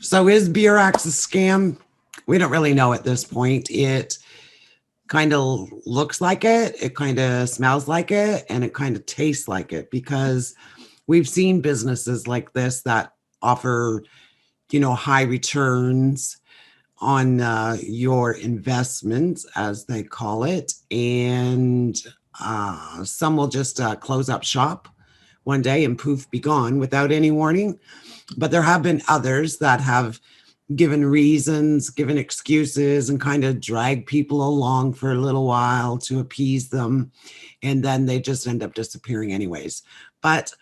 So is Beurax a scam? We don't really know at this point. It kind of looks like it kind of smells like it, and it kind of tastes like it, because we've seen businesses like this that offer, high returns on your investments, as they call it. And some will just close up shop one day and poof, be gone without any warning. But there have been others that have given reasons, given excuses, and kind of drag people along for a little while to appease them. And then they just end up disappearing anyways. But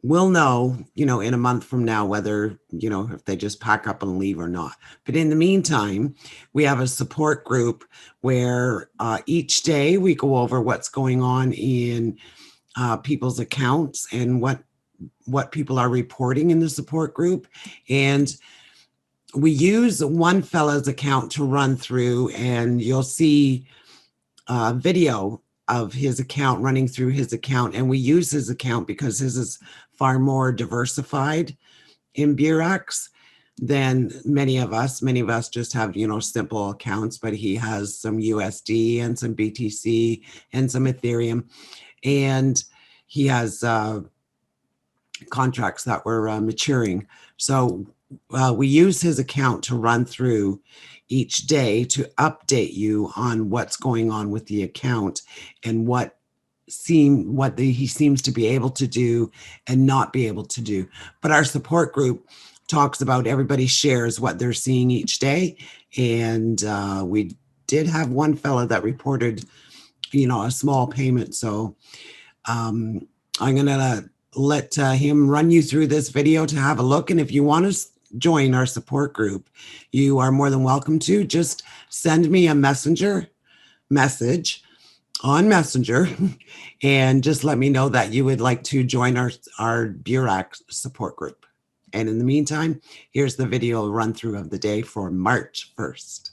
we'll know, in a month from now, whether, if they just pack up and leave or not. But in the meantime, we have a support group where each day we go over what's going on in people's accounts and what people are reporting in the support group. And we use one fella's account to run through, and you'll see a video of his account running through his account. And we use his account because his is far more diversified in Beurax than many of us. Many of us just have, simple accounts, but he has some USD and some BTC and some Ethereum. And he has contracts that were maturing. So we use his account to run through each day to update you on what's going on with the account and what he seems to be able to do and not be able to do. But our support group talks about, everybody shares what they're seeing each day. And we did have one fella that reported, a small payment. So I'm going to let him run you through this video to have a look. And if you want to join our support group, you are more than welcome to. Just send me a message on Messenger and just let me know that you would like to join our Beurax support group. And in the meantime, here's the video run through of the day for March 1st.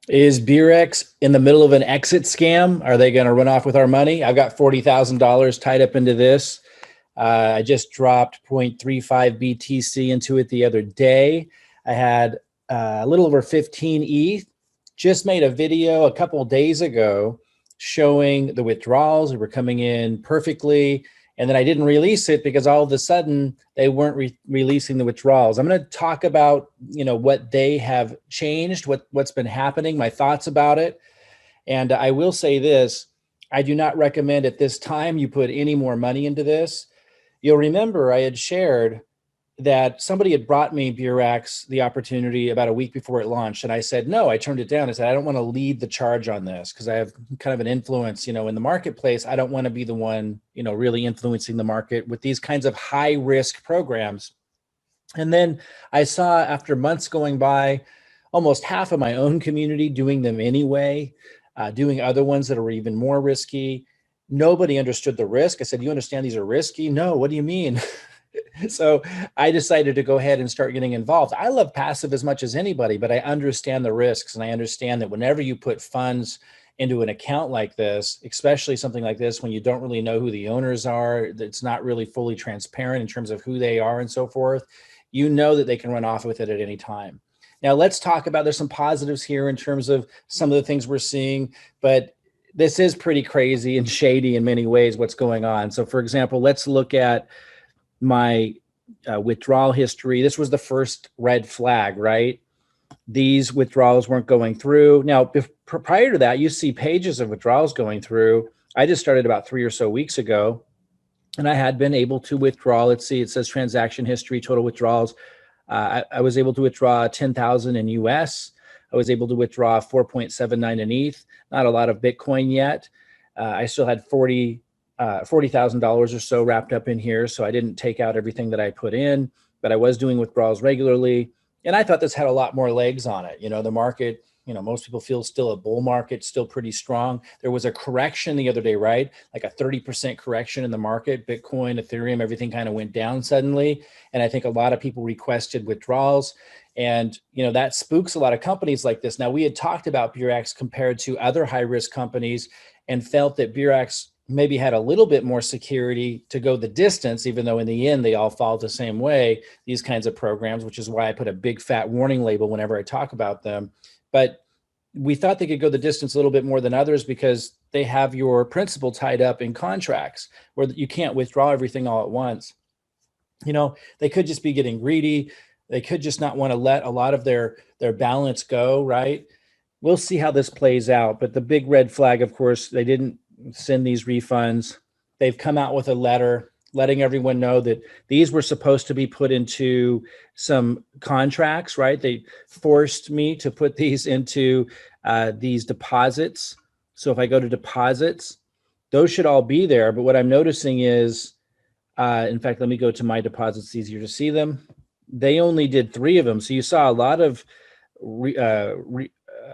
Is Beurax in the middle of an exit scam? Are they going to run off with our money? I've got $40,000 tied up into this. I just dropped 0.35 BTC into it the other day. I had a little over 15 ETH. Just made a video a couple of days ago showing the withdrawals that were coming in perfectly. And then I didn't release it because all of a sudden they weren't releasing the withdrawals. I'm going to talk about, what they have changed, what's been happening, my thoughts about it. And I will say this, I do not recommend at this time you put any more money into this. You'll remember I had shared that somebody had brought me Beurax the opportunity about a week before it launched. And I said, no, I turned it down. I said, I don't want to lead the charge on this because I have kind of an influence, in the marketplace. I don't want to be the one, really influencing the market with these kinds of high risk programs. And then I saw, after months going by, almost half of my own community doing them anyway, doing other ones that are even more risky. Nobody understood the risk. I said, you understand these are risky? No, what do you mean? So I decided to go ahead and start getting involved. I love passive as much as anybody, but I understand the risks. And I understand that whenever you put funds into an account like this, especially something like this, when you don't really know who the owners are, it's not really fully transparent in terms of who they are and so forth, that they can run off with it at any time. Now let's talk about, there's some positives here in terms of some of the things we're seeing, but this is pretty crazy and shady in many ways what's going on. So for example, let's look at my withdrawal history. This was the first red flag, right? These withdrawals weren't going through. Now, prior to that, you see pages of withdrawals going through. I just started about 3 or so weeks ago, and I had been able to withdraw. Let's see, it says transaction history, total withdrawals. I was able to withdraw 10,000 in US. I was able to withdraw 4.79 in ETH. Not a lot of Bitcoin yet. I still had $40,000 or so wrapped up in here. So I didn't take out everything that I put in, but I was doing withdrawals regularly. And I thought this had a lot more legs on it. The market, most people feel still a bull market, still pretty strong. There was a correction the other day, right? Like a 30% correction in the market. Bitcoin, Ethereum, everything kind of went down suddenly. And I think a lot of people requested withdrawals. And, that spooks a lot of companies like this. Now, we had talked about Beurax compared to other high-risk companies and felt that Beurax maybe had a little bit more security to go the distance, even though in the end they all fall the same way, these kinds of programs, which is why I put a big fat warning label whenever I talk about them. But we thought they could go the distance a little bit more than others because they have your principal tied up in contracts where you can't withdraw everything all at once. They could just be getting greedy. They could just not want to let a lot of their balance go, right? We'll see how this plays out. But the big red flag, of course, they didn't send these refunds. They've come out with a letter letting everyone know that these were supposed to be put into some contracts, right? They forced me to put these into these deposits. So if I go to deposits, those should all be there. But what I'm noticing is, in fact, let me go to my deposits. It's easier to see them. They only did 3 of them. So you saw a lot of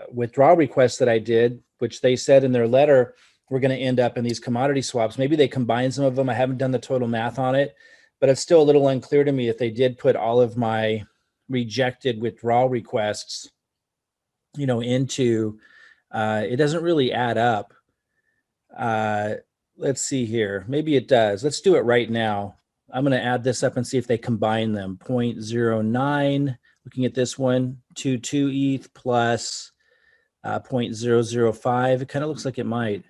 withdrawal requests that I did, which they said in their letter, we're going to end up in these commodity swaps. Maybe they combined some of them. I haven't done the total math on it, but it's still a little unclear to me if they did put all of my rejected withdrawal requests, into, it doesn't really add up. Let's see here. Maybe it does. Let's do it right now. I'm going to add this up and see if they combine them. 0.09, looking at this one, 22 ETH plus 0.005. It kind of looks like it might.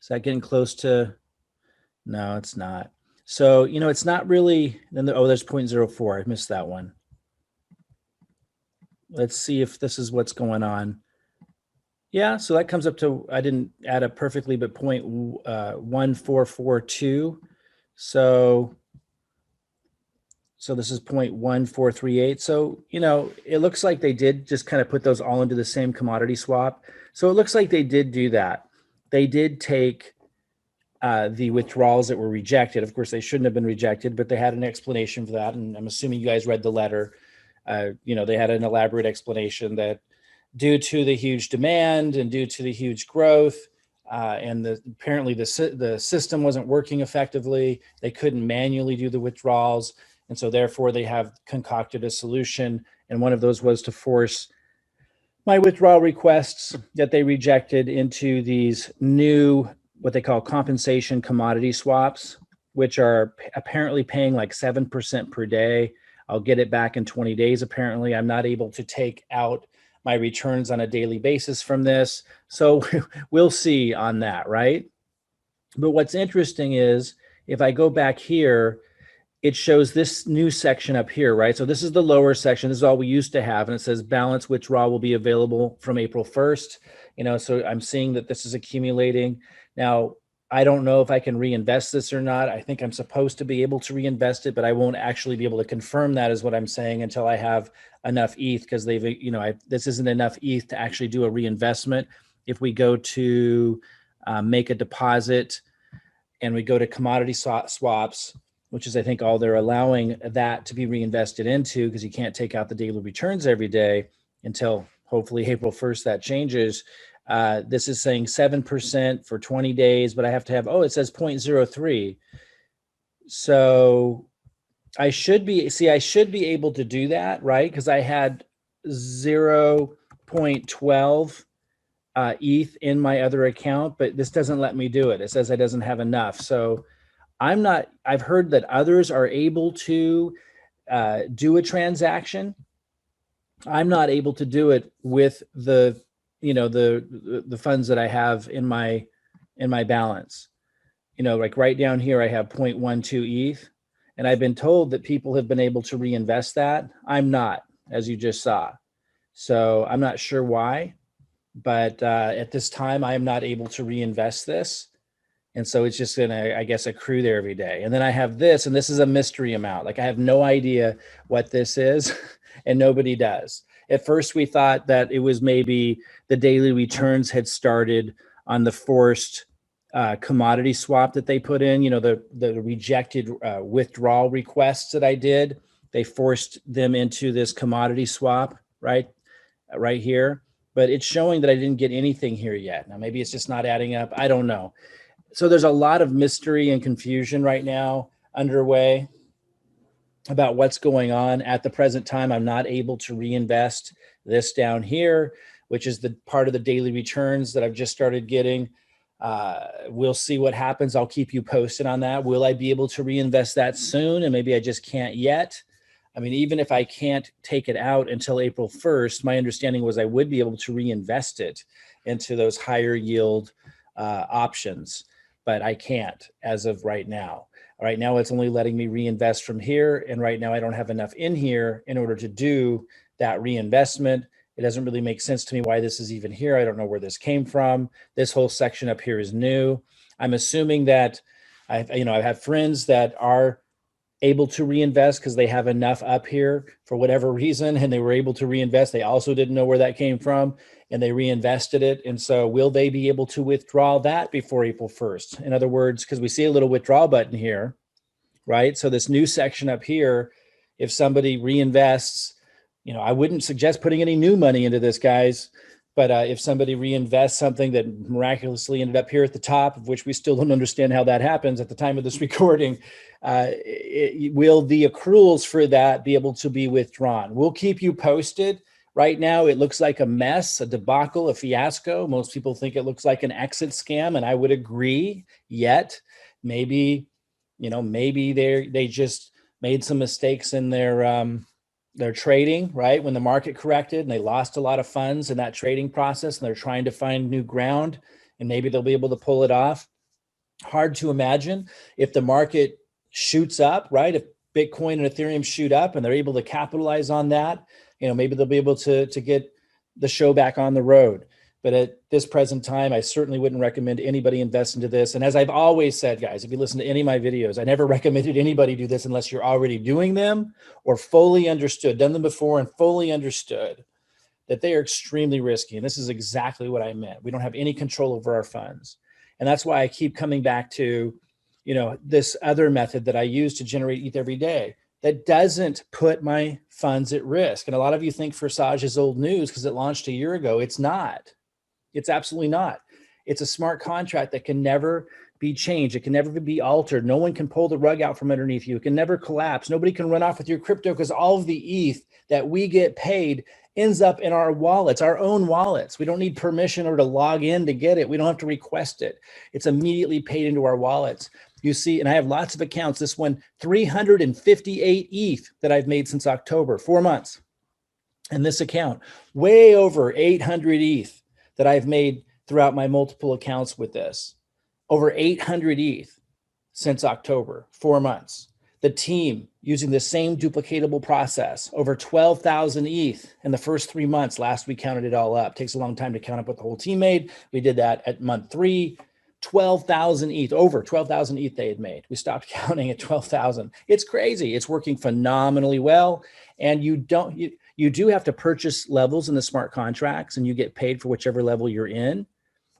Is that getting close to? No, it's not. So, it's not really, there's 0.04. I missed that one. Let's see if this is what's going on. Yeah, so that comes up to, I didn't add up perfectly, but 0.1442. So this is 0.1438. So, it looks like they did just kind of put those all into the same commodity swap. So it looks like they did do that. They did take the withdrawals that were rejected. Of course, they shouldn't have been rejected, but they had an explanation for that. And I'm assuming you guys read the letter. They had an elaborate explanation that due to the huge demand and due to the huge growth, and apparently the system wasn't working effectively, they couldn't manually do the withdrawals. And so therefore they have concocted a solution. And one of those was to force my withdrawal requests that they rejected into these new, what they call compensation commodity swaps, which are apparently paying like 7% per day. I'll get it back in 20 days. Apparently, I'm not able to take out my returns on a daily basis from this. So we'll see on that, right? But what's interesting is if I go back here, it shows this new section up here, right? So this is the lower section. This is all we used to have. And it says balance withdrawal will be available from April 1st. So I'm seeing that this is accumulating. Now, I don't know if I can reinvest this or not. I think I'm supposed to be able to reinvest it, but I won't actually be able to confirm that is what I'm saying until I have enough ETH, because this isn't enough ETH to actually do a reinvestment. If we go to make a deposit and we go to commodity swaps, which is I think all they're allowing that to be reinvested into, because you can't take out the daily returns every day until hopefully April 1st that changes. This is saying 7% for 20 days, but I have to have, it says 0.03. So I should be able to do that, right? Because I had 0.12 ETH in my other account, but this doesn't let me do it. It says it doesn't have enough. So I've heard that others are able to do a transaction. I'm not able to do it with the funds that I have in my balance. Like right down here, I have 0.12 ETH, and I've been told that people have been able to reinvest that. I'm not, as you just saw. So I'm not sure why, but at this time, I am not able to reinvest this. And so it's just going to, I guess, accrue there every day. And then I have this, and this is a mystery amount. Like I have no idea what this is, and nobody does. At first, we thought that it was maybe the daily returns had started on the forced commodity swap that they put in, the rejected withdrawal requests that I did. They forced them into this commodity swap, right here. But it's showing that I didn't get anything here yet. Now, maybe it's just not adding up. I don't know. So there's a lot of mystery and confusion right now underway about what's going on. At the present time, I'm not able to reinvest this down here, which is the part of the daily returns that I've just started getting. We'll see what happens. I'll keep you posted on that. Will I be able to reinvest that soon? And maybe I just can't yet. I mean, even if I can't take it out until April 1st, my understanding was I would be able to reinvest it into those higher yield options, but I can't as of right now. Right now, it's only letting me reinvest from here. And right now, I don't have enough in here in order to do that reinvestment. It doesn't really make sense to me why this is even here. I don't know where this came from. This whole section up here is new. I'm assuming that I have friends that are able to reinvest because they have enough up here for whatever reason, and they were able to reinvest. They also didn't know where that came from, and they reinvested it. And so will they be able to withdraw that before April 1st? In other words, because we see a little withdrawal button here, right? So this new section up here, if somebody reinvests, I wouldn't suggest putting any new money into this, guys. But if somebody reinvests something that miraculously ended up here at the top, of which we still don't understand how that happens at the time of this recording, will the accruals for that be able to be withdrawn? We'll keep you posted. Right now, it looks like a mess, a debacle, a fiasco. Most people think it looks like an exit scam, and I would agree. Yet, maybe they just made some mistakes in their trading, right? When the market corrected and they lost a lot of funds in that trading process, and they're trying to find new ground, and maybe they'll be able to pull it off. Hard to imagine if the market shoots up, right? If Bitcoin and Ethereum shoot up and they're able to capitalize on that, maybe they'll be able to get the show back on the road. But at this present time, I certainly wouldn't recommend anybody invest into this. And as I've always said, guys, if you listen to any of my videos, I never recommended anybody do this unless you're already doing them or fully understood, done them before and fully understood that they are extremely risky. And this is exactly what I meant. We don't have any control over our funds. And that's why I keep coming back to, this other method that I use to generate ETH every day that doesn't put my funds at risk. And a lot of you think Forsage is old news because it launched a year ago. It's not. It's absolutely not. It's a smart contract that can never be changed. It can never be altered. No one can pull the rug out from underneath you. It can never collapse. Nobody can run off with your crypto because all of the ETH that we get paid ends up in our wallets, our own wallets. We don't need permission or to log in to get it. We don't have to request it. It's immediately paid into our wallets. You see, and I have lots of accounts. This one, 358 ETH that I've made since October, 4 months. And this account, way over 800 ETH that I've made throughout my multiple accounts with this. Over 800 ETH since October, 4 months. The team using the same duplicatable process, over 12,000 ETH in the first 3 months. Last we counted it all up. Takes a long time to count up what the whole team made. We did that at month 3. 12,000 ETH, over 12,000 ETH they had made. We stopped counting at 12,000. It's crazy. It's working phenomenally well. And you do have to purchase levels in the smart contracts, and you get paid for whichever level you're in.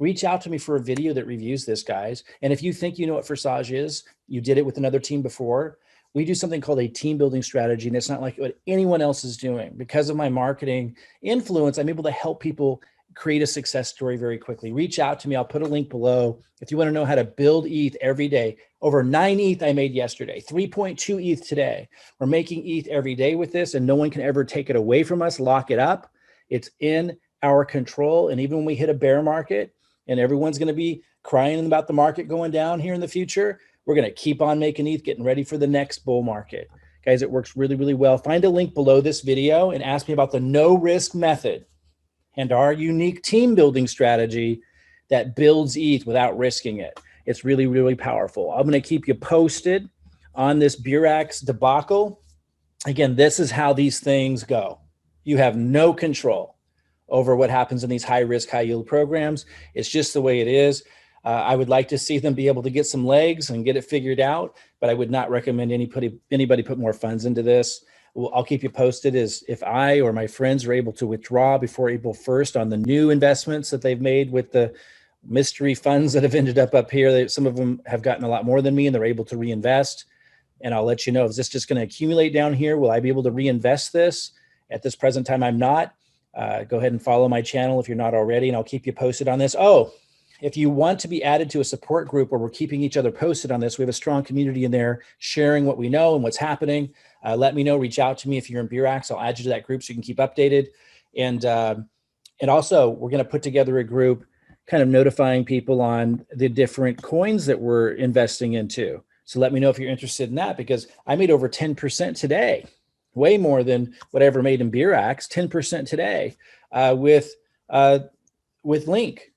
Reach out to me for a video that reviews this, guys. And if you think you know what Forsage is, you did it with another team before, we do something called a team building strategy, and it's not like what anyone else is doing. Because of my marketing influence, I'm able to help people create a success story very quickly. Reach out to me. I'll put a link below. If you want to know how to build ETH every day, over 9 ETH I made yesterday, 3.2 ETH today. We're making ETH every day with this, and no one can ever take it away from us, lock it up. It's in our control. And even when we hit a bear market and everyone's going to be crying about the market going down here in the future, we're going to keep on making ETH, getting ready for the next bull market. Guys, it works really, really well. Find a link below this video and ask me about the no risk method and our unique team building strategy that builds ETH without risking it. It's really, really powerful. I'm going to keep you posted on this Beurax debacle. Again, this is how these things go. You have no control over what happens in these high risk, high yield programs. It's just the way it is. I would like to see them be able to get some legs and get it figured out, but I would not recommend anybody put more funds into this. I'll keep you posted as if I or my friends are able to withdraw before April 1st on the new investments that they've made with the mystery funds that have ended up here. Some of them have gotten a lot more than me and they're able to reinvest. And I'll let you know, is this just going to accumulate down here? Will I be able to reinvest this? At this present time, I'm not. Go ahead and follow my channel if you're not already, and I'll keep you posted on this. Oh, if you want to be added to a support group where we're keeping each other posted on this, we have a strong community in there sharing what we know and what's happening. Let me know, reach out to me if you're in Beurax. I'll add you to that group so you can keep updated. And also, we're going to put together a group kind of notifying people on the different coins that we're investing into. So let me know if you're interested in that, because I made over 10% today, way more than what I ever made in Beurax, 10% today with Link.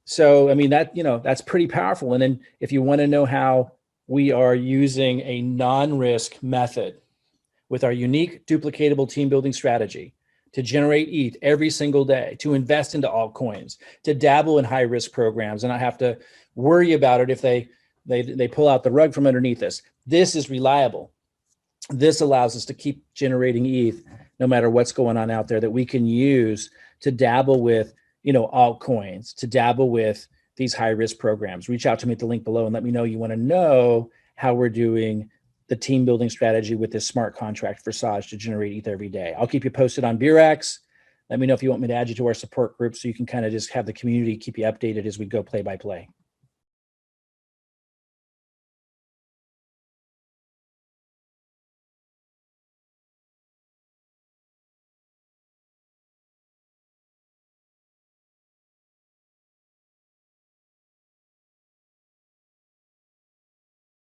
So, I mean, that, that's pretty powerful. And then if you want to know how we are using a non-risk method with our unique duplicatable team building strategy to generate ETH every single day, to invest into altcoins, to dabble in high risk programs and not have to worry about it if they pull out the rug from underneath us. This is reliable. This allows us to keep generating ETH no matter what's going on out there, that we can use to dabble with, altcoins, to dabble with these high risk programs. Reach out to me at the link below and let me know you want to know how we're doing the team building strategy with this smart contract for Saj to generate ETH every day. I'll keep you posted on Beurax. Let me know if you want me to add you to our support group so you can kind of just have the community keep you updated as we go play by play.